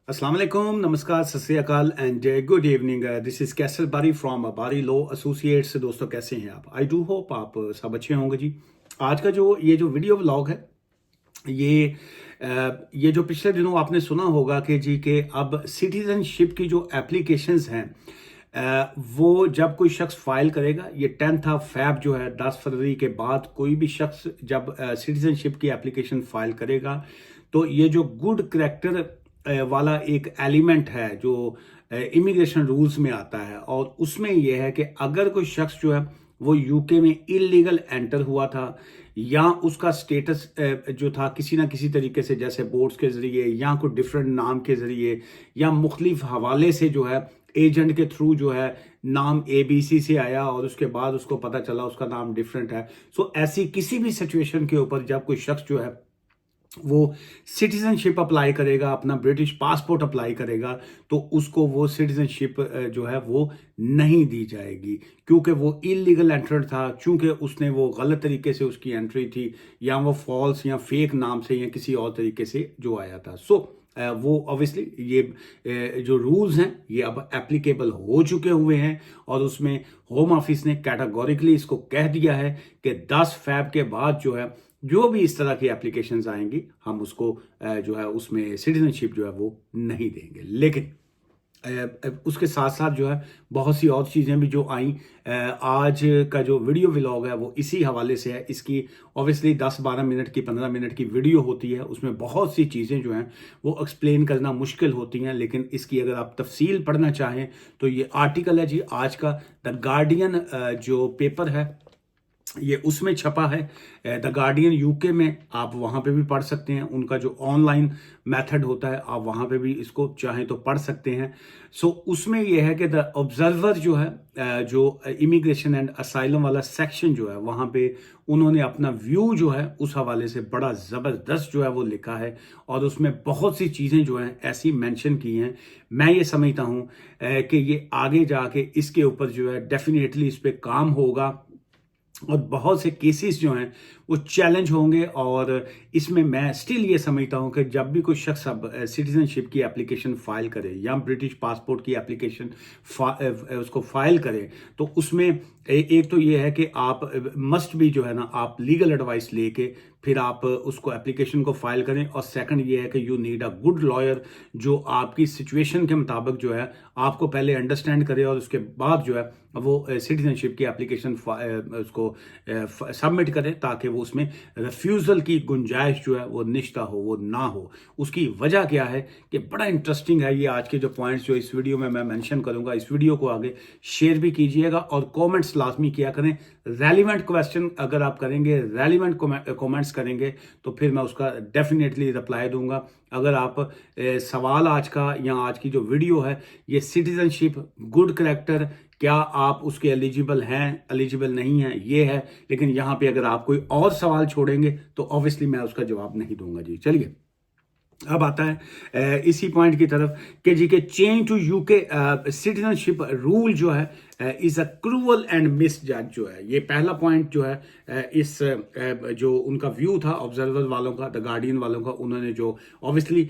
अस्सलाम वालेकुम, नमस्कार, सत श्री अकाल and good evening. This is castle बारी फ्रॉम बारी लॉ एसोसिएट्स। दोस्तों कैसे हैं आप? आई डू होप आप सब अच्छे होंगे जी। आज का जो वीडियो व्लॉग है, ये ये जो पिछले दिनों आपने सुना होगा कि जी के अब सिटीजनशिप की जो एप्लीकेशंस हैं, वो जब कोई शख्स फाइल करेगा, ये 10th ऑफ फैब जो है 10 फरवरी के बाद कोई भी शख्स जब सिटीजनशिप की एप्लीकेशन फाइल करेगा, तो ये जो गुड करेक्टर वाला एक एलिमेंट है जो इमिग्रेशन रूल्स में आता है, और उसमें यह है कि अगर कोई शख्स जो है वो यूके में इलीगल एंटर हुआ था, या उसका स्टेटस जो था किसी ना किसी तरीके से, जैसे बोर्ड्स के जरिए या कोई डिफरेंट नाम के जरिए या मुख्तलिफ हवाले से जो है एजेंट के थ्रू जो है नाम ABC से आया और उसके बाद उसको पता चला उसका नाम डिफरेंट है। सो ऐसी किसी भी सिचुएशन के ऊपर जब कोई शख्स जो है वो सिटीजनशिप अप्लाई करेगा, अपना ब्रिटिश पासपोर्ट अप्लाई करेगा, तो उसको वो सिटीजनशिप जो है वो नहीं दी जाएगी, क्योंकि वो इलीगल एंटर था, क्योंकि उसने वो गलत तरीके से उसकी एंट्री थी, या वो फॉल्स या फेक नाम से या किसी और तरीके से जो आया था। सो वो ऑब्वियसली ये जो रूल्स हैं ये अब एप्लीकेबल हो चुके हुए हैं, और उसमें होम ऑफिस ने कैटेगोरिकली इसको कह दिया है कि 10 फैब के बाद जो है जो भी इस तरह की एप्लीकेशंस आएंगी, हम उसको जो है उसमें सिटीजनशिप जो है वो नहीं देंगे। लेकिन उसके साथ साथ जो है बहुत सी और चीज़ें भी जो आई। आज का जो वीडियो व्लॉग है वो इसी हवाले से है। इसकी ऑब्वियसली 10-12 मिनट की 15 मिनट की वीडियो होती है, उसमें बहुत सी चीज़ें जो हैं वो एक्सप्लेन करना मुश्किल होती हैं, लेकिन इसकी अगर आप तफसील पढ़ना चाहें तो ये आर्टिकल है जी आज का, द गार्डियन जो पेपर है ये उसमें छपा है। द गार्डियन यूके में आप वहाँ पे भी पढ़ सकते हैं, उनका जो ऑनलाइन मेथड होता है आप वहाँ पे भी इसको चाहें तो पढ़ सकते हैं। सो उसमें यह है कि द ऑब्जर्वर जो है जो इमिग्रेशन एंड असाइलम वाला सेक्शन जो है, वहाँ पे उन्होंने अपना व्यू जो है उस हवाले से बड़ा ज़बरदस्त जो है वो लिखा है, और उसमें बहुत सी चीज़ें जो हैं ऐसी मेंशन की हैं। मैं ये समझता हूँ कि ये आगे जाके इसके ऊपर जो है डेफिनेटली इस पर काम होगा, और बहुत से केसेस जो हैं वो चैलेंज होंगे। और इसमें मैं स्टिल ये समझता हूँ कि जब भी कोई शख्स अब सिटीजनशिप की एप्लीकेशन फाइल करे या ब्रिटिश पासपोर्ट की एप्लीकेशन उसको फाइल करे, तो उसमें एक तो ये है कि आप मस्ट भी जो है ना, आप लीगल एडवाइस लेके फिर आप उसको एप्लीकेशन को फाइल करें। और सेकंड ये है कि you need a good lawyer जो आपकी सिचुएशन के मुताबिक जो है आपको पहले अंडरस्टैंड करे, और उसके बाद जो है वो सिटीजनशिप की एप्लीकेशन उसको सबमिट करें, ताकि वो उसमें रिफ्यूज़ल की गुंजाइश जो है वो निश्ता हो, वो ना हो। उसकी वजह क्या है कि बड़ा इंटरेस्टिंग है ये आज के जो पॉइंट्स जो इस वीडियो में मैं मेंशन करूंगा। इस वीडियो को आगे शेयर भी कीजिएगा और कमेंट्स लाजमी किया करें। रेलिवेंट क्वेश्चन अगर आप करेंगे, रेलिवेंट कमेंट्स करेंगे, तो फिर मैं उसका डेफिनेटली रिप्लाई दूंगा। अगर आप सवाल आज का या आज की जो वीडियो है ये सिटीजनशिप गुड करेक्टर, क्या आप उसके एलिजिबल हैं, एलिजिबल नहीं हैं, ये है। लेकिन यहाँ पे अगर आप कोई और सवाल छोड़ेंगे तो ऑब्वियसली मैं उसका जवाब नहीं दूंगा जी। चलिए अब आता है इसी पॉइंट की तरफ कि जी के change to UK citizenship rule जो है इज अ क्रूअल एंड मिस जज जो है, ये पहला पॉइंट जो है इस जो उनका व्यू था ऑब्जर्वर वालों का, द गार्डियन वालों का, उन्होंने जो ऑब्वियसली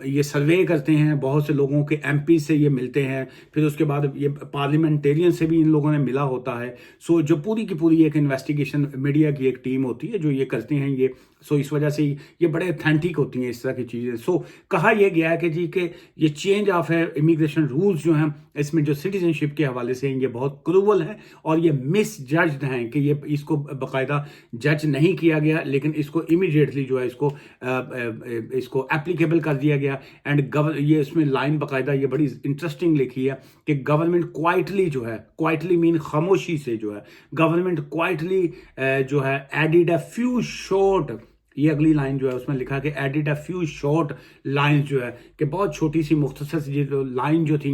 ये सर्वे करते हैं, बहुत से लोगों के MP से ये मिलते हैं, फिर उसके बाद ये पार्लियामेंटेरियन से भी इन लोगों ने मिला होता है। सो जो पूरी की पूरी एक इन्वेस्टिगेशन मीडिया की एक टीम होती है जो ये करते हैं ये। सो इस वजह से ये बड़े ऑथेंटिक होती हैं इस तरह की चीज़ें। सो कहा यह गया है कि जी के ये चेंज ऑफ है इमिग्रेशन रूल्स जो हैं इसमें जो सिटीजनशिप के हवाले से ये बहुत क्रूवल है, और ये मिस जज्ड हैं कि ये इसको बाकायदा जज नहीं किया गया, लेकिन इसको इमीडिएटली जो है इसको एप्लीकेबल कर दिया गया। एंड ये इसमें लाइन बाकायदा ये बड़ी इंटरेस्टिंग लिखी है कि गवर्नमेंट क्वाइटली जो है, क्वाइटली मीन खामोशी से जो है, गवर्नमेंट क्वाइटली जो है एडिड अ फ्यू शॉर्ट, ये अगली लाइन जो है उसमें लिखा कि added a few short lines जो है कि बहुत छोटी सी मुख्तसर ये जो लाइन जो थी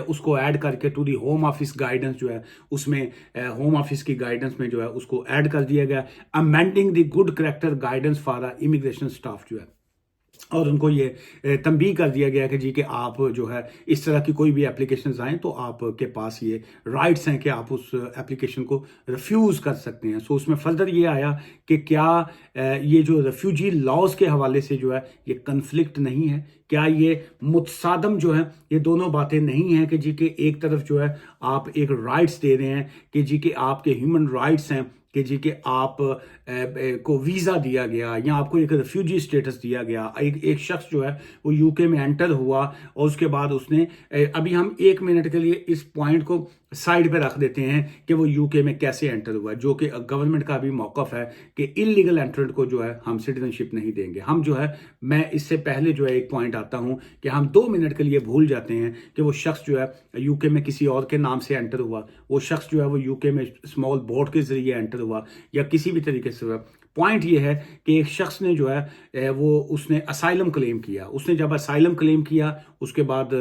उसको ऐड करके to the home office guidance जो है उसमें होम ऑफिस की गाइडेंस में जो है उसको ऐड कर दिया गया। Amending the good character guidance for the immigration staff जो है और उनको ये तंबीह कर दिया गया कि जी कि आप जो है इस तरह की कोई भी एप्लीकेशंस आएँ तो आपके पास ये राइट्स हैं कि आप उस एप्लीकेशन को रिफ्यूज़ कर सकते हैं। सो उसमें फर्दर ये आया कि क्या ये जो रेफ्यूजी लॉज के हवाले से जो है ये कन्फ्लिक्ट नहीं है, क्या ये मुतसादम जो है ये दोनों बातें नहीं हैं कि जी कि एक तरफ जो है आप एक राइट्स दे रहे हैं कि जी कि आपके ह्यूमन राइट्स हैं कि जी कि आप को वीज़ा दिया गया या आपको एक रेफ्यूजी स्टेटस दिया गया। एक शख्स जो है वो यूके में एंटर हुआ और उसके बाद उसने अभी हम 1 मिनट के लिए इस पॉइंट को साइड पे रख देते हैं कि वो यूके में कैसे एंटर हुआ, जो कि गवर्नमेंट का भी मौकफ है कि इलीगल एंट्रेंट को जो है हम सिटीजनशिप नहीं देंगे। हम जो है, मैं इससे पहले जो है एक पॉइंट आता हूं कि हम 2 मिनट के लिए भूल जाते हैं कि वो शख्स जो है यूके में किसी और के नाम से एंटर हुआ, वो शख्स जो है वो यूके में स्मॉल बोट के जरिए एंटर हुआ या किसी भी तरीके से हुआ। पॉइंट ये है कि एक शख्स ने जो है वो उसने असाइलम क्लेम किया। उसने जब असाइलम क्लेम किया उसके बाद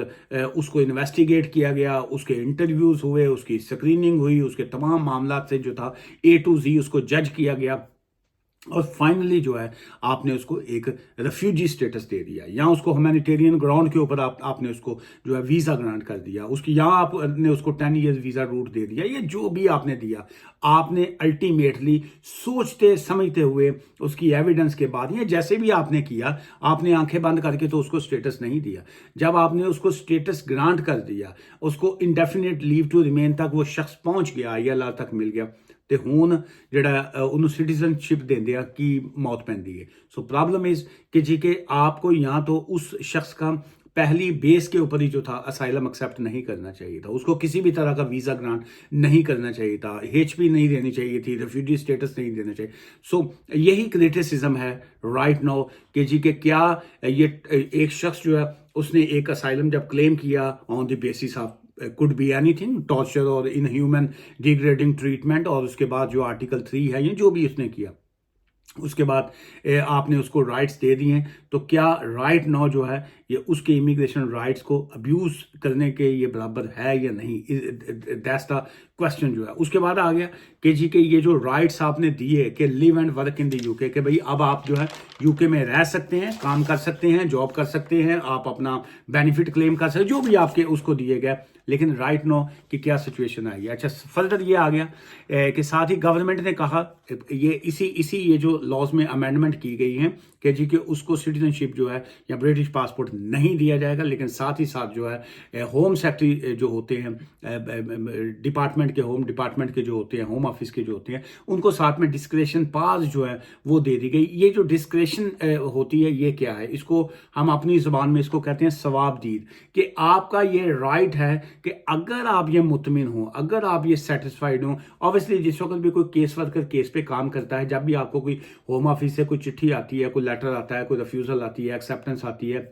उसको इन्वेस्टिगेट किया गया, उसके इंटरव्यूज हुए, उसकी स्क्रीनिंग हुई, उसके तमाम मामला से जो था A to Z उसको जज किया गया और फाइनली जो है आपने उसको एक रेफ्यूजी स्टेटस दे दिया या उसको ह्यूमैनिटेरियन ग्राउंड के ऊपर आपने उसको जो है वीज़ा ग्रांट कर दिया, उसकी यहाँ आपने उसको 10 ईयर्स वीज़ा रूट दे दिया। ये जो भी आपने दिया, आपने अल्टीमेटली सोचते समझते हुए उसकी एविडेंस के बाद या जैसे भी आपने किया, आपने आंखें बंद करके तो उसको स्टेटस नहीं दिया। जब आपने उसको स्टेटस ग्रांट कर दिया, उसको इंडेफिनिट लीव टू रिमेन तक वो शख्स पहुंच गया, ILR तक मिल गया, ਤੇ ਹੁਣ ਜਿਹੜਾ ਉਹਨੂੰ सिटीजनशिप देंदे की मौत पैंदी है। सो प्रॉब्लम इज कि जी के आपको यहाँ तो उस शख्स का पहली बेस के ऊपर ही जो था असाइलम एक्सेप्ट नहीं करना चाहिए था, उसको किसी भी तरह का वीज़ा ग्रांट नहीं करना चाहिए था, HP नहीं देनी चाहिए थी, रेफ्यूजी स्टेटस नहीं देना चाहिए। सो यही क्रिटिसिज्म है राइट नाउ कि जी के क्या ये एक शख्स जो है उसने एक असाइलम जब क्लेम किया on the basis of could be anything, torture और इनह्यूमन डिग्रेडिंग ट्रीटमेंट, और उसके बाद जो आर्टिकल 3 है ये जो भी उसने किया, उसके बाद आपने उसको राइट्स दे दिए हैं, तो क्या राइट नाउ जो है ये उसके इमिग्रेशन राइट्स को अब्यूज करने के ये बराबर है या नहीं? दैट्स द क्वेश्चन जो है। उसके बाद आ गया कि जी के ये जो राइट्स आपने दिए कि live and work in the UK, कि भाई अब आप जो है यूके में रह सकते हैं, काम कर सकते हैं, जॉब कर सकते हैं, आप अपना बेनिफिट क्लेम कर सकते हैं, जो भी आपके उसको दिए गए। लेकिन राइट नो की क्या सिचुएशन आई है। अच्छा, फर्दर ये आ गया कि साथ ही गवर्नमेंट ने कहा ये इसी ये जो लॉज में अमेंडमेंट की गई है कि जी कि उसको सिटीजनशिप जो है या ब्रिटिश पासपोर्ट नहीं दिया जाएगा, लेकिन साथ ही साथ जो है होम सेक्रेटरी जो होते हैं डिपार्टमेंट के, होम डिपार्टमेंट के जो होते हैं, होम ऑफिस के जो होते हैं, उनको साथ में डिस्क्रेशन पास जो है वो दे दी गई। ये जो डिस्क्रेशन होती है ये क्या है, इसको हम अपनी जुबान में इसको कहते हैं सवाबदीद, कि आपका ये राइट है कि अगर आप ये मुतमिन हो, अगर आप ये सेटिस्फाइड हो, ऑब्वियसली जिस वक्त भी कोई केस वर्कर केस पे काम करता है, जब भी आपको कोई होम ऑफिस से कोई चिट्ठी आती है, कोई लेटर आता है, कोई रिफ्यूजल आती है, एक्सेप्टेंस आती है,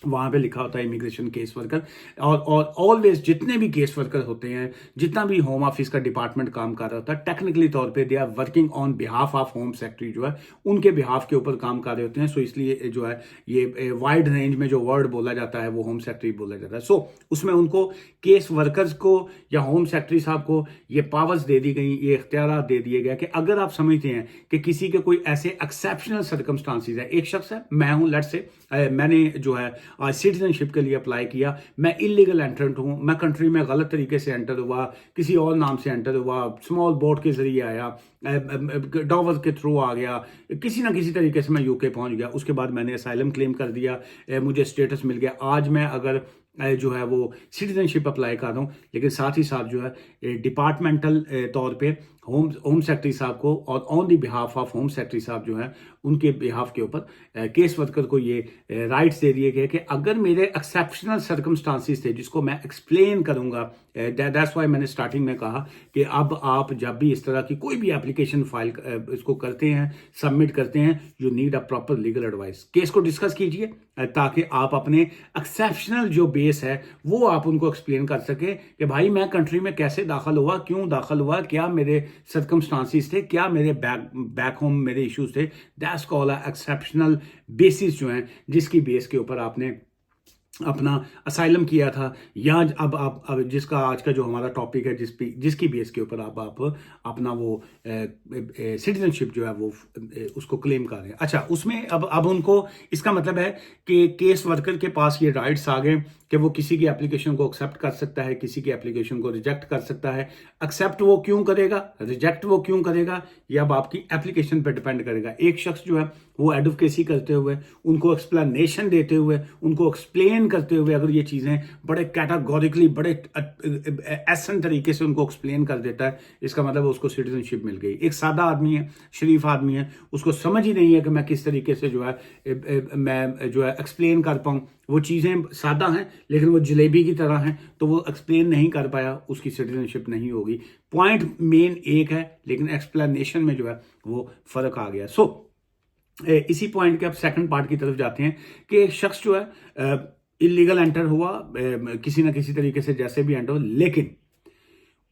वहां पे लिखा होता है इमिग्रेशन केस वर्कर। और ऑलवेज जितने भी केस वर्कर होते हैं, जितना भी होम ऑफिस का डिपार्टमेंट काम कर रहा होता है, टेक्निकली तौर पे they are working on behalf of home secretary, जो है उनके बिहाफ के ऊपर काम कर रहे होते हैं। सो इसलिए जो है ये वाइड रेंज में जो वर्ड बोला जाता है वो होम सेक्रेटरी बोला जाता है। सो उसमें उनको केस वर्कर्स को या होम सेक्रेटरी साहब को ये पावर्स दे दी गई, ये इख्तियारात दे दिए गए कि अगर आप समझते हैं कि किसी के कोई ऐसे एक्सेप्शनल सर्कमस्टांसिस है, एक शख्स है, मैं हूं, लेट्स से मैंने जो है आज सिटीजनशिप के लिए अप्लाई किया, मैं इलीगल एंट्रेंट हूं, मैं कंट्री में गलत तरीके से एंटर हुआ, किसी और नाम से एंटर हुआ, स्मॉल बोट के जरिए आया, डॉवर के थ्रू आ गया, किसी ना किसी तरीके से मैं यूके पहुंच गया, उसके बाद मैंने असाइलम क्लेम कर दिया, मुझे स्टेटस मिल गया, आज मैं अगर जो है वो सिटीजनशिप अप्लाई कर रहा हूँ, लेकिन साथ ही साथ जो है डिपार्टमेंटल तौर पे होम सेक्रेटरी साहब को और on the behalf of home secretary साहब जो है उनके बिहाफ के ऊपर केस वर्कर को ये राइट्स दे दिए गए कि अगर मेरे एक्सेप्शनल सर्कमस्टांसिस थे, जिसको मैं एक्सप्लेन करूंगा, दैट्स वाई मैंने स्टार्टिंग में कहा कि अब आप जब भी इस तरह की कोई भी एप्लीकेशन फाइल इसको करते हैं, सबमिट करते हैं, you need a proper legal advice. Case को डिस्कस कीजिए ताकि आप अपने एक्सेप्शनल जो बेस है वो आप उनको एक्सप्लेन कर सके कि भाई मैं कंट्री में कैसे दाखिल हुआ, क्यों दाखिल हुआ, क्या मेरे सर्कमस्टांसिस थे, क्या मेरे बैक होम मेरे इश्यूज थे। दैट्स कॉल्ड एक्सेप्शनल बेसिस जो हैं, जिसकी बेस के ऊपर आपने अपना असाइलम किया था, या अब जिसका आज का जो हमारा टॉपिक है, जिसकी बेस के ऊपर आप अपना वो सिटीजनशिप जो है वो उसको क्लेम कर रहे हैं। अच्छा, उसमें अब उनको इसका मतलब है कि केस वर्कर के पास ये राइट्स आ गए कि वो किसी की एप्लीकेशन को एक्सेप्ट कर सकता है, किसी की एप्लीकेशन को रिजेक्ट कर सकता है। एक्सेप्ट वो क्यों करेगा, रिजेक्ट वो क्यों करेगा, ये अब आपकी एप्लीकेशन पर डिपेंड करेगा। एक शख्स जो है वो एडवोकेसी करते हुए, उनको एक्सप्लेनेशन देते हुए, उनको एक्सप्लेन करते हुए अगर ये चीज़ें बड़े कैटेगोरिकली, बड़े एसन तरीके से उनको एक्सप्लेन कर देता है, इसका मतलब उसको सिटीजनशिप मिल गई। एक सादा आदमी है, शरीफ आदमी है, उसको समझ ही नहीं है कि मैं किस तरीके से जो है मैं जो है एक्सप्लेन कर पाऊँ। वो चीज़ें सादा हैं लेकिन वो जलेबी की तरह हैं, तो वो एक्सप्लेन नहीं कर पाया, उसकी सिटीजनशिप नहीं होगी। पॉइंट मेन एक है लेकिन एक्सप्लेनेशन में जो है वो फ़र्क आ गया। इसी पॉइंट के अब सेकंड पार्ट की तरफ जाते हैं कि एक शख्स जो है इलीगल एंटर हुआ किसी ना किसी तरीके से, जैसे भी एंटर हो, लेकिन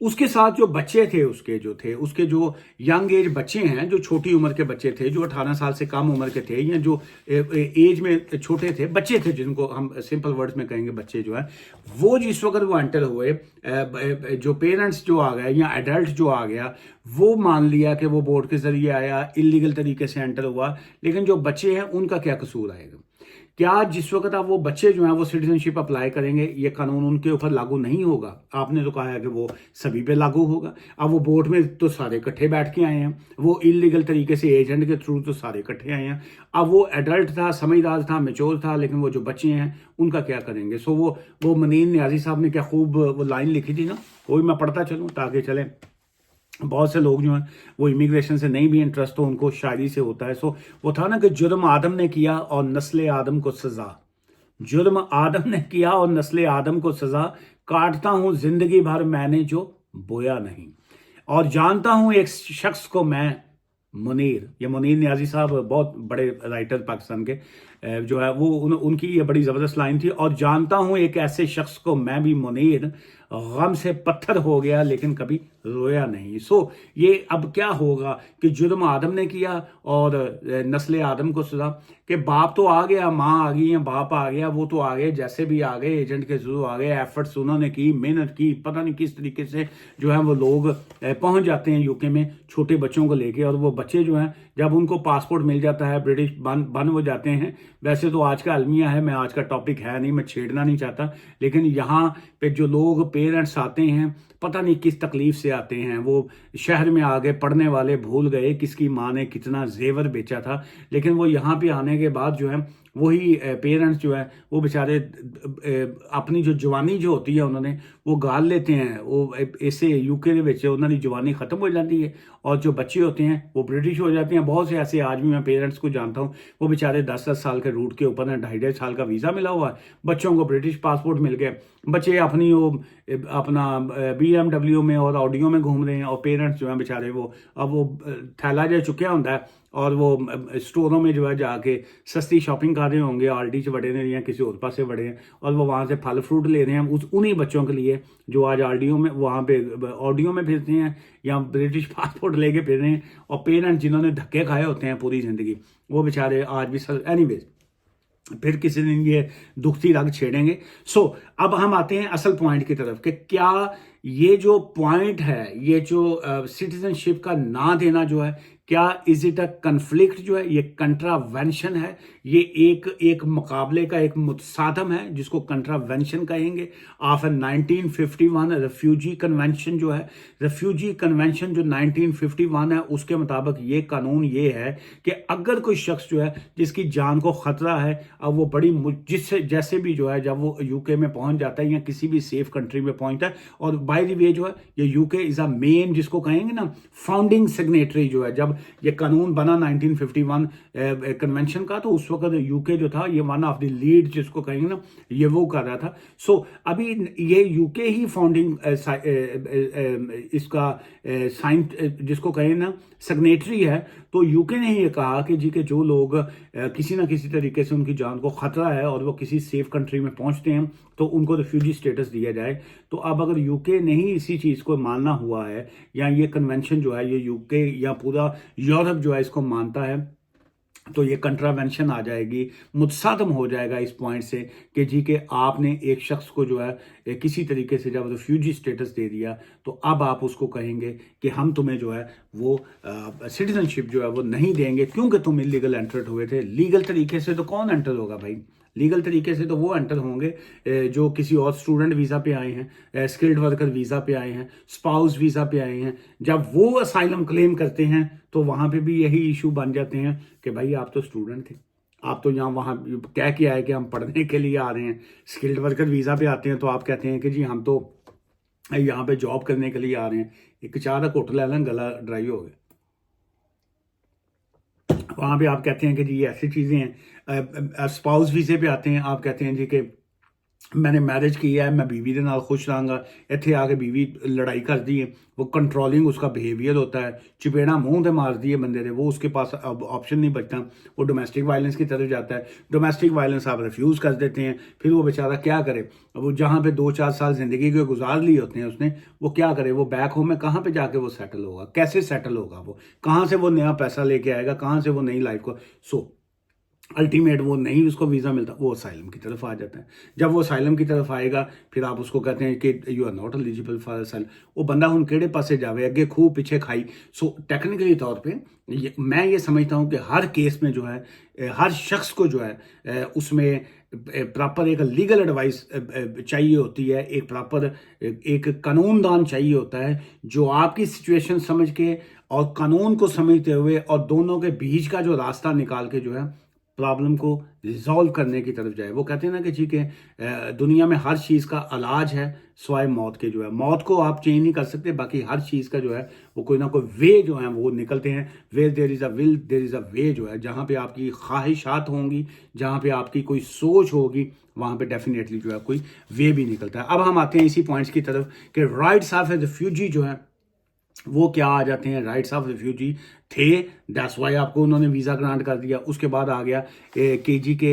उसके साथ जो बच्चे थे, उसके जो यंग एज बच्चे हैं, जो छोटी उम्र के बच्चे थे, जो 18 साल से कम उम्र के थे, या जो एज में छोटे थे, बच्चे थे, जिनको हम सिंपल वर्ड्स में कहेंगे बच्चे जो है, वो जिस वक्त वो एंटर हुए, जो पेरेंट्स जो आ गए या एडल्ट जो आ गया, वो मान लिया कि वो बोर्ड के जरिए आया, इलीगल तरीके से एंटर हुआ, लेकिन जो बच्चे हैं उनका क्या कसूर आएगा? क्या जिस वक्त आप वो बच्चे जो हैं वो सिटीजनशिप अप्लाई करेंगे, ये कानून उनके ऊपर लागू नहीं होगा? आपने तो कहा है कि वो सभी पे लागू होगा। अब वो बोर्ड में तो सारे इकट्ठे बैठ के आए हैं, वो इलीगल तरीके से एजेंट के थ्रू तो सारे इकट्ठे आए हैं। अब वो एडल्ट था, समझदार था, मेच्योर था, लेकिन वो जो बच्चे हैं उनका क्या करेंगे? सो वो मुनीर नियाजी साहब ने क्या खूब वो लाइन लिखी थी ना, वो भी मैं पढ़ता चलूँ ताकि चले। बहुत से लोग जो हैं वो इमिग्रेशन से नहीं भी इंटरेस्ट हो, उनको शायरी से होता है। वो था ना कि जुर्म आदम ने किया और नस्ल आदम को सजा, जुर्म आदम ने किया और नस्ल आदम को सजा, काटता हूं जिंदगी भर मैंने जो बोया नहीं, और जानता हूं एक शख्स को मैं, मुनीर। ये मुनीर नियाजी साहब बहुत बड़े राइटर पाकिस्तान के जो है वो उनकी ये बड़ी ज़बरदस्त लाइन थी, और जानता हूं एक ऐसे शख्स को मैं भी, मुनीर, गम से पत्थर हो गया लेकिन कभी रोया नहीं। ये अब क्या होगा कि जुर्म आदम ने किया और नस्ल आदम को सजा, कि बाप तो आ गया, माँ आ गई या बाप आ गया, वो तो आ गए, जैसे भी आ गए, एजेंट के थ्रू आ गए, एफर्ट्स उन्होंने की, मेहनत की, पता नहीं किस तरीके से जो है वो लोग पहुंच जाते हैं यूके में छोटे बच्चों को लेके। और वो बच्चे जो हैं जब उनको पासपोर्ट मिल जाता है, ब्रिटिश बन हो जाते हैं। वैसे तो आज का अलमिया है, मैं आज का टॉपिक है नहीं, मैं छेड़ना नहीं चाहता, लेकिन यहाँ पे जो लोग पेरेंट्स आते हैं, पता नहीं किस तकलीफ से आते हैं। वो शहर में आ गए, पढ़ने वाले भूल गए किसकी माँ ने कितना जेवर बेचा था, लेकिन वो यहाँ पे आने के बाद जो है वही पेरेंट्स जो है वो बेचारे अपनी जो जवानी जो होती है उन्होंने वो गाल लेते हैं, वो ऐसे यूके ਦੇ ਵਿੱਚ ਉਹਨਾਂ ਦੀ जवानी ख़त्म हो जाती है, और जो बच्चे होते हैं वो ब्रिटिश हो जाते हैं। बहुत से ऐसे आज भी मैं पेरेंट्स को जानता हूँ, वो बेचारे 10-10 साल के रूट के ऊपर है, 2.5 साल का वीज़ा मिला हुआ है, बच्चों को ब्रिटिश पासपोर्ट मिल गए, बच्चे अपनी वो अपना BMW में और ऑडियो में घूम रहे हैं, और पेरेंट्स जो हैं बेचारे वो अब वो थैला जो चुक्या होता है और वो स्टोरों में जो है जाके सस्ती शॉपिंग कर रहे होंगे, आरडी च बड़े ने या किसी और पास से बड़े हैं, और वो वहाँ से फल फ्रूट ले रहे हैं उन्हीं बच्चों के लिए जो आज आरडीओ में वहाँ पे ऑडियो में फिरते हैं या ब्रिटिश पासपोर्ट लेके फिर रहे हैं, और पेरेंट्स जिन्होंने धक्के खाए होते हैं पूरी ज़िंदगी, वो बेचारे आज भी एनीवेज फिर किसी दिन ये दुखती रग छेड़ेंगे। अब हम आते हैं असल पॉइंट की तरफ कि क्या ये जो पॉइंट है, ये जो सिटीजनशिप का ना देना जो है, क्या इज इट अ कन्फ्लिक्ट जो है, ये कंट्रावेंशन है, ये एक मुकाबले का एक मुतसादम है जिसको कंट्रावेंशन कहेंगे। आफ्टर 1951 रेफ्यूजी कन्वेंशन जो है, रेफ्यूजी कन्वेंशन जो 1951 है, उसके मुताबिक ये कानून ये है कि अगर कोई शख्स जो है जिसकी जान को खतरा है, अब वो बड़ी जिससे जैसे भी जो है जब वो यूके में पहुंच जाता है या किसी भी सेफ कंट्री में पहुंचता है, और बाय द वे जो है ये यूके इज अ मेन, जिसको कहेंगे ना फाउंडिंग सिग्नेटरी जो है, जब ये कानून बना 1951 कन्वेंशन का, तो उस वक्त यूके जो था ये वन ऑफ द लीड जिसको कहेंगे ना, ये वो कर रहा था। अभी ये यूके ही फाउंडिंग इसका साइन जिसको कहें ना सिग्नेटरी है, तो यूके ने ही ये कहा कि जी के जो लोग किसी ना किसी तरीके से उनकी जान को खतरा है और वो किसी सेफ कंट्री में पहुंचते हैं तो उनको रिफ्यूजी स्टेटस दिया जाए। तो अब अगर यूके ने ही इसी चीज़ को मानना हुआ है, या ये कन्वेंशन जो है ये यूके या पूरा यूरोप जो है इसको मानता है, तो ये कंट्रावेंशन आ जाएगी, मुतसादम हो जाएगा इस पॉइंट से कि जी के आपने एक शख्स को जो है किसी तरीके से जब रिफ्यूजी स्टेटस दे दिया तो अब आप उसको कहेंगे कि हम तुम्हें जो है वो सिटीजनशिप जो है वो नहीं देंगे क्योंकि तुम इलीगल एंटर हुए थे। लीगल तरीके से तो कौन एंटर होगा भाई? लीगल तरीके से तो वो एंटर होंगे जो किसी और स्टूडेंट वीज़ा पे आए हैं, स्किल्ड वर्कर वीज़ा पे आए हैं, स्पाउस वीज़ा पे आए हैं। जब वो असाइलम क्लेम करते हैं तो वहाँ पे भी यही इशू बन जाते हैं कि भाई आप तो स्टूडेंट थे, आप तो यहाँ वहाँ क्या किया है कि हम पढ़ने के लिए आ रहे हैं। स्किल्ड वर्कर वीज़ा पे आते हैं तो आप कहते हैं कि जी हम तो यहाँ पे जॉब करने के लिए आ रहे हैं। एक चाह का घुट ले लें, गला ड्राई हो गया। वहाँ पे आप कहते हैं कि जी ये ऐसी चीज़ें हैं। स्पाउस वीज़े पे आते हैं, आप कहते हैं जी कि मैंने मैरिज किया है, मैं बीवी के नाल खुश रहांगा, इत्थे आके बीवी लड़ाई कर दी है। वो कंट्रोलिंग उसका बिहेवियर होता है, चपेड़ा मुंह से मार दिए बंदे ने, वो उसके पास अब ऑप्शन नहीं बचता, वो डोमेस्टिक वायलेंस की तरफ जाता है। डोमेस्टिक वायलेंस आप रिफ्यूज़ कर देते हैं, फिर वो बेचारा क्या करे? वो जहाँ पे 2-4 साल ज़िंदगी के गुजार लिए होते हैं उसने, वो क्या करे? वो बैक होम में कहाँ पे जाके वो सेटल होगा? कैसे सेटल होगा? वो कहाँ से वो नया पैसा लेके आएगा? कहाँ से वो नई लाइफ को अल्टीमेट वो नहीं उसको वीज़ा मिलता, वो असाइलम की तरफ आ जाता है। जब वो असाइलम की तरफ आएगा फिर आप उसको कहते हैं कि you are not eligible for asylum. वो बंदा हुन केड़े पासे जावे, अगे खूह पीछे खाई। सो टेक्निकली तौर पे मैं ये समझता हूँ कि हर केस में जो है हर शख्स को जो है उसमें प्रॉपर एक लीगल एडवाइस चाहिए होती है, एक प्रॉपर एक कानूनदान चाहिए होता है जो आपकी सिचुएशन समझ के और कानून को समझते हुए और दोनों के बीच का जो रास्ता निकाल के जो है प्रॉब्लम को रिजॉल्व करने की तरफ जाए। वो कहते हैं ना कि ठीक है दुनिया में हर चीज़ का इलाज है स्वाय मौत के। जो है मौत को आप चेंज नहीं कर सकते, बाकी हर चीज़ का जो है वो कोई ना कोई वे जो है वो निकलते हैं। Where there is a will there is a way. जो है जहाँ पे आपकी ख्वाहिशात होंगी, जहाँ पे आपकी कोई सोच होगी, वहाँ पे डेफिनेटली जो है कोई वे भी निकलता है। अब हम आते हैं इसी पॉइंट्स की तरफ कि राइट्स ऑफ ए रिफ्यूजी जो है वो क्या आ जाते हैं। राइट्स ऑफ रिफ्यूजी थे, दैट्स वाई आपको उन्होंने वीज़ा ग्रांट कर दिया। उसके बाद आ गया के जी के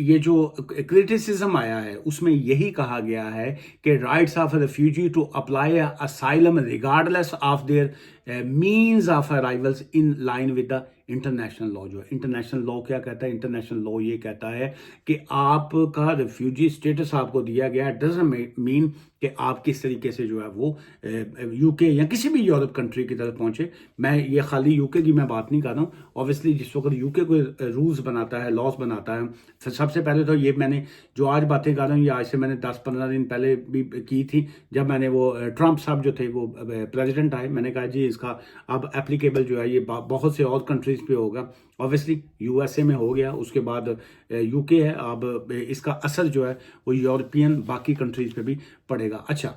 ये जो क्रिटिसिज्म आया है उसमें यही कहा गया है कि rights of refugee to apply asylum regardless of their means of arrivals in line with the international law. जो है इंटरनेशनल लॉ क्या कहता है? इंटरनेशनल लॉ ये कहता है कि आपका रिफ्यूजी स्टेटस आपको दिया गया है, डजंट मीन कि आप किस तरीके से जो है वो यूके या किसी भी यूरोप कंट्री की तरफ पहुंचे। मैं ये खाली यूके की मैं बात नहीं कर रहा हूँ। ऑब्वियसली जिस वक्त यूके कोई रूल्स बनाता है, लॉस बनाता है, तो सबसे पहले तो ये मैंने जो आज बातें कर रहा हूँ ये आज से मैंने 10-15 दिन पहले भी की थी। जब मैंने वो ट्रंप साहब जो थे वो प्रेसिडेंट आए, मैंने कहा जी इसका अब एप्लीकेबल जो है ये बहुत से और कंट्रीज पे होगा। ऑब्वियसली यूएसए में हो गया, उसके बाद यूके है, अब इसका असर जो है वो यूरोपियन बाकी कंट्रीज पे भी पड़ेगा। अच्छा,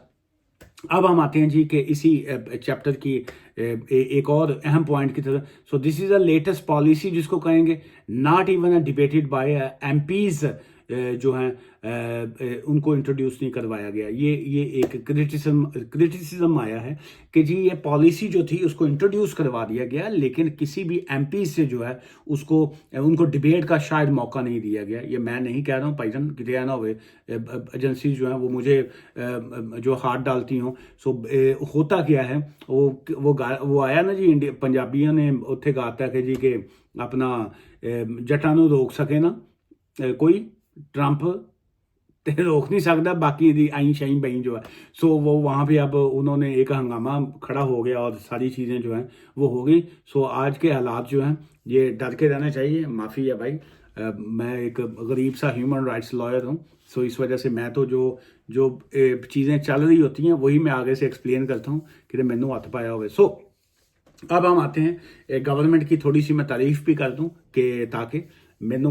अब हम आते हैं जी कि इसी चैप्टर की एक और अहम पॉइंट की तरफ। So this is a latest policy जिसको कहेंगे not even debated by MPs जो हैं उनको इंट्रोड्यूस नहीं करवाया गया। ये एक क्रिटिसिज्म आया है कि जी ये पॉलिसी जो थी उसको इंट्रोड्यूस करवा दिया गया लेकिन किसी भी एमपी से जो है उसको उनको डिबेट का शायद मौका नहीं दिया गया। ये मैं नहीं कह रहा हूँ भाईजान, कि ना हुए एजेंसी जो है वो मुझे जो हाथ डालती हों। सो होता क्या है, वो आया ना जी पंजाबियों ने उत्थे गाता है कि जी के अपना जट्टां नूं रोक सके ना कोई ट्रंप ते रोक नहीं सकता बाकी दी आई शाई बई जो है। सो वो वहाँ पे अब उन्होंने एक हंगामा खड़ा हो गया और सारी चीज़ें जो हैं वो हो गई। सो आज के हालात जो हैं ये डर के रहना चाहिए। माफ़ी है भाई, मैं एक गरीब सा ह्यूमन राइट्स लॉयर हूँ। सो इस वजह से मैं तो जो चीज़ें चल रही होती हैं वही मैं आगे से एक्सप्लेन करता हूँ कि मैनू हथ पाया हुए। सो अब हम आते हैं गवर्नमेंट की थोड़ी सी मैं तारीफ भी कर दूं कि ताकि मैनू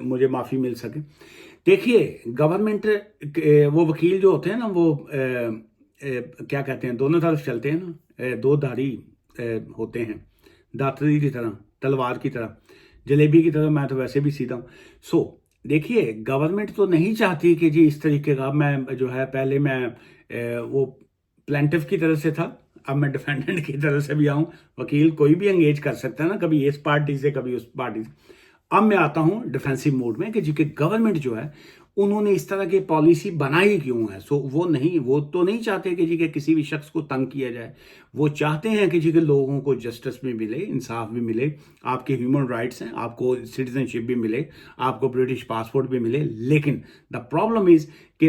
मुझे माफ़ी मिल सके। देखिए गवर्नमेंट वो वकील जो होते हैं ना वो क्या कहते हैं, दोनों तरफ चलते हैं ना, दो धारी होते हैं, दातरी की तरह, तलवार की तरह, जलेबी की तरह। मैं तो वैसे भी सीधा हूँ। सो देखिए गवर्नमेंट तो नहीं चाहती कि जी इस तरीके का मैं जो है, पहले मैं वो प्लेंटिफ की तरफ से था, अब मैं डिफेंडेंट की तरफ से भी आऊँ। वकील कोई भी एंगेज कर सकता है ना, कभी इस पार्टी से कभी उस पार्टी से। अब मैं आता हूं डिफेंसिव मोड में कि जी कि गवर्नमेंट जो है उन्होंने इस तरह की पॉलिसी बनाई क्यों है? सो वो तो नहीं चाहते कि जी के किसी भी शख्स को तंग किया जाए। वो चाहते हैं कि जी के लोगों को जस्टिस भी मिले, इंसाफ भी मिले, आपके ह्यूमन राइट्स हैं, आपको सिटीजनशिप भी मिले, आपको ब्रिटिश पासपोर्ट भी मिले। लेकिन द प्रॉब्लम इज कि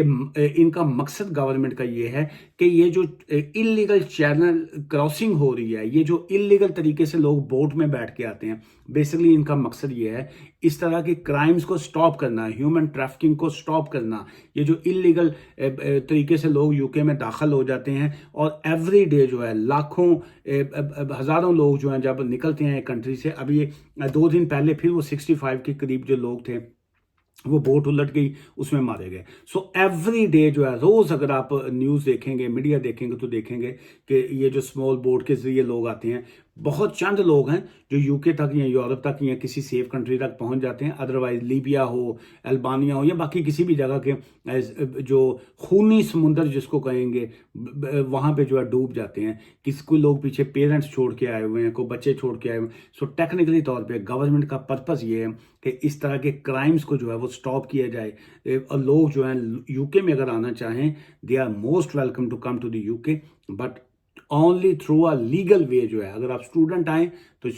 इनका मकसद गवर्नमेंट का ये है कि ये जो इलीगल चैनल क्रॉसिंग हो रही है, ये जो इलीगल तरीके से लोग बोट में बैठ के आते हैं, बेसिकली इनका मकसद ये है इस तरह के क्राइम्स को स्टॉप करना, ह्यूमन ट्रैफिकिंग को स्टॉप करना। ये जो इलीगल तरीके से लोग यूके में दाखिल हो जाते हैं और एवरी डे जो है लाखों हजारों लोग जो हैं जब निकलते हैं कंट्री से। अभी 2 दिन पहले फिर वो 65 के करीब जो लोग थे वो बोट उलट गई, उसमें मारे गए। सो एवरी डे जो है, रोज अगर आप न्यूज़ देखेंगे, मीडिया देखेंगे तो देखेंगे कि ये जो स्मॉल बोट के जरिए लोग आते हैं, बहुत चंद लोग हैं जो यूके तक या यूरोप तक या किसी सेफ कंट्री तक पहुंच जाते हैं। अदरवाइज लीबिया हो, अल्बानिया हो या बाकी किसी भी जगह के जो खूनी समुंदर जिसको कहेंगे, वहां पे जो है डूब जाते हैं। कोई लोग पीछे पेरेंट्स छोड़ के आए हुए हैं, कोई बच्चे छोड़ के आए हुए हैं। सो टेक्निकली तौर पे गवर्नमेंट का पर्पस ये है कि इस तरह के क्राइम्स को जो है वो स्टॉप किया जाए। और लोग जो हैं यूके में अगर आना चाहें, they are most welcome to come to the UK, but only through a legal way जो है। अगर आप स्टूडेंट आए तो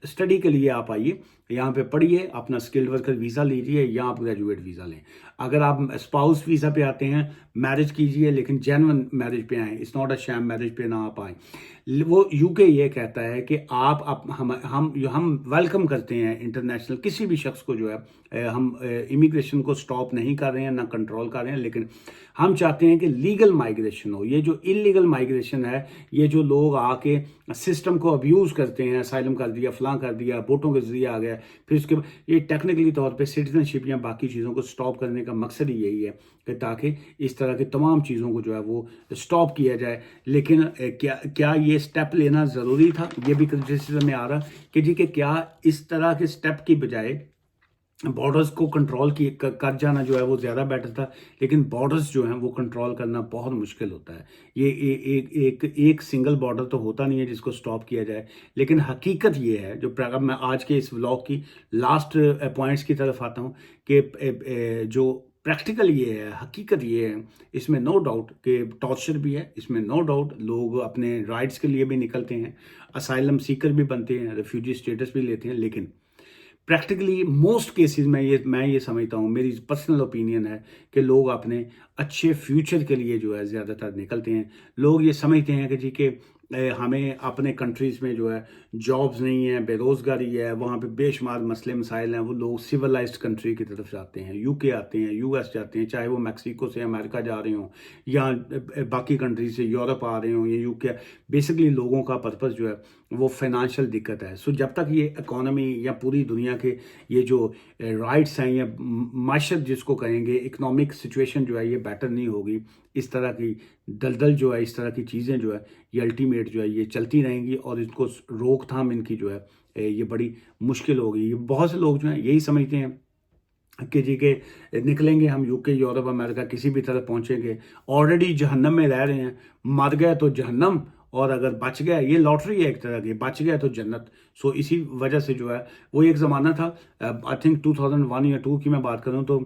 स्टडी के लिए आप आइए, यहाँ पे पढ़िए, अपना स्किल्ड वर्कर वीज़ा लीजिए या आप ग्रेजुएट वीज़ा लें। अगर आप स्पाउस वीज़ा पे आते हैं, मैरिज कीजिए, लेकिन जेन्युइन मैरिज पे आए, it's not a sham marriage पे ना आप आए। वो यूके ये कहता है कि हम वेलकम करते हैं इंटरनेशनल किसी भी शख्स को जो है। हम इमिग्रेशन को स्टॉप नहीं कर रहे हैं, ना कंट्रोल कर रहे हैं, लेकिन हम चाहते हैं कि लीगल माइग्रेशन हो। ये जो इलीगल माइग्रेशन है, ये जो लोग आके सिस्टम को अब्यूज़ करते हैं, असाइलम कर दिया, फलां कर दिया, वोटों के जरिए आ गया, फिर उसके बाद ये टेक्निकली तौर पे सिटीजनशिप या बाकी चीज़ों को स्टॉप करने का मकसद ही यही है कि ताकि इस तरह की तमाम चीज़ों को जो है वो स्टॉप किया जाए। लेकिन क्या ये स्टेप लेना ज़रूरी था? ये भी क्रिटिसिज्म में आ रहा कि जी कि क्या इस तरह के स्टेप की बजाय बॉर्डर्स को कंट्रोल कर जाना जो है वो ज़्यादा बेटर था। लेकिन बॉर्डर्स जो हैं वो कंट्रोल करना बहुत मुश्किल होता है। ये एक सिंगल बॉर्डर तो होता नहीं है जिसको स्टॉप किया जाए। लेकिन हकीकत ये है, जो अगर मैं आज के इस व्लॉग की लास्ट पॉइंट्स की तरफ आता हूँ, कि जो प्रैक्टिकल ये है, हकीकत ये है, इसमें नो डाउट कि टॉर्चर भी है, इसमें नो डाउट लोग अपने राइट्स के लिए भी निकलते हैं, असाइलम सीकर भी बनते हैं, रेफ्यूजी स्टेटस भी लेते हैं। लेकिन प्रैक्टिकली मोस्ट केसेस में मैं ये समझता हूँ, मेरी पर्सनल ओपिनियन है कि लोग अपने अच्छे फ्यूचर के लिए जो है ज़्यादातर निकलते हैं। लोग ये समझते हैं कि जी के हमें अपने कंट्रीज़ में जो है जॉब्स नहीं है, बेरोज़गारी है, वहाँ पे बेशुमार मसले मसाइल हैं। वो लोग सिविलाइज्ड कंट्री की तरफ जाते हैं, यूके आते हैं, यूएस जाते हैं, चाहे वो मैक्सिको से अमेरिका जा रहे हों या बाकी कंट्री से यूरोप आ रहे हों या यूके। बेसिकली लोगों का पर्पस जो है वो फाइनेंशियल दिक्कत है। सो जब तक ये इकोनॉमी या पूरी दुनिया के ये जो राइट्स हैं या माशत जिसको कहेंगे, इकोनॉमिक सिचुएशन जो है ये बेटर नहीं होगी, इस तरह की दलदल जो है, इस तरह की चीज़ें जो है ये अल्टीमेट जो है ये चलती रहेंगी और इसको रोकथाम इनकी जो है ये बड़ी मुश्किल होगी। बहुत से लोग जो हैं यही समझते हैं कि जी के निकलेंगे हम यूके, यूरोप, अमेरिका, किसी भी तरह पहुंचेंगे, ऑलरेडी जहन्नम में रह रहे हैं, मर गए तो जहन्नम, और अगर बच गया, ये लॉटरी है एक तरह की, बच गया तो जन्नत। सो इसी वजह से जो है वो एक ज़माना था, आई थिंक 2001 या 2 की मैं बात करूं तो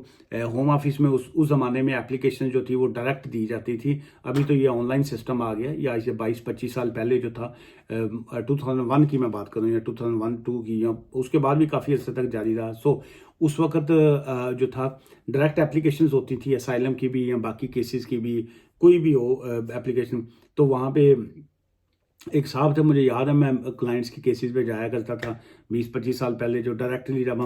होम ऑफिस में उस ज़माने में एप्लीकेशन जो थी वो डायरेक्ट दी जाती थी। अभी तो ये ऑनलाइन सिस्टम आ गया, या इसे 22-25 साल पहले जो था, 2001 की मैं बात करूं या 2001-2 की, या उसके बाद भी काफ़ी अर्से तक जारी रहा। सो उस वक्त जो था डायरेक्ट एप्लीकेशंस होती थी, असाइलम की भी या बाकी केसेस की भी, कोई भी हो एप्लीकेशन। तो वहाँ पे एक साहब थे, मुझे याद है, मैं क्लाइंट्स की केसेस पे जाया करता था 20-25 साल पहले, जो डायरेक्टली जब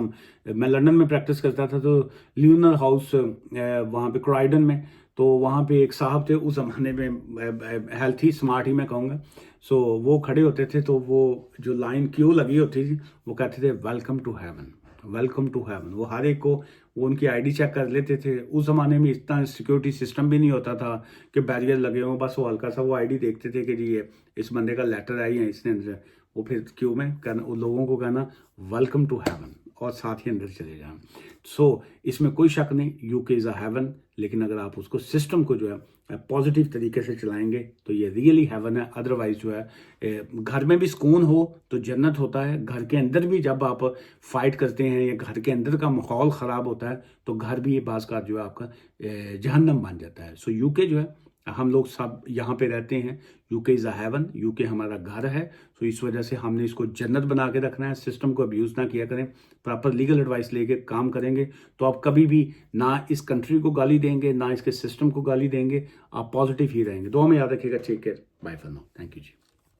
मैं लंदन में प्रैक्टिस करता था तो ल्यूनर हाउस वहाँ पे क्रॉयडन में, तो वहाँ पे एक साहब थे उस ज़माने में, हेल्थी स्मार्ट ही मैं कहूँगा। सो वो खड़े होते थे, तो वो जो लाइन क्यू लगी होती थी वो कहते थे welcome to heaven, welcome to heaven. वो हर एक को वो उनकी आईडी चेक कर लेते थे। उस ज़माने में इतना सिक्योरिटी सिस्टम भी नहीं होता था कि बैरियर लगे हों, बस वो हल्का सा वो आईडी देखते थे कि जी ये इस बंदे का लेटर आई है, इसने अंदर, वो फिर क्यू में करना, उन लोगों को कहना वेलकम टू हेवन और साथ ही अंदर चले जाना। सो इसमें कोई शक नहीं, यूके इज़ अ हेवन। लेकिन अगर आप उसको सिस्टम को जो है पॉजिटिव तरीके से चलाएंगे तो ये रियली हेवन है। अदरवाइज जो है घर में भी सुकून हो तो जन्नत होता है, घर के अंदर भी जब आप फाइट करते हैं या घर के अंदर का माहौल ख़राब होता है तो घर भी बाज़ का जो है आपका जहन्नम बन जाता है। सो यूके जो है हम लोग सब यहाँ पे रहते हैं, UK is a heaven, UK हमारा घर है। तो इस वजह से हमने इसको जन्नत बना के रखना है। सिस्टम को अब्यूज़ ना किया करें, प्रॉपर लीगल एडवाइस लेके काम करेंगे तो आप कभी भी ना इस कंट्री को गाली देंगे ना इसके सिस्टम को गाली देंगे, आप पॉजिटिव ही रहेंगे। दुआ में याद रखिएगा। Take care, bye for now, thank you ji.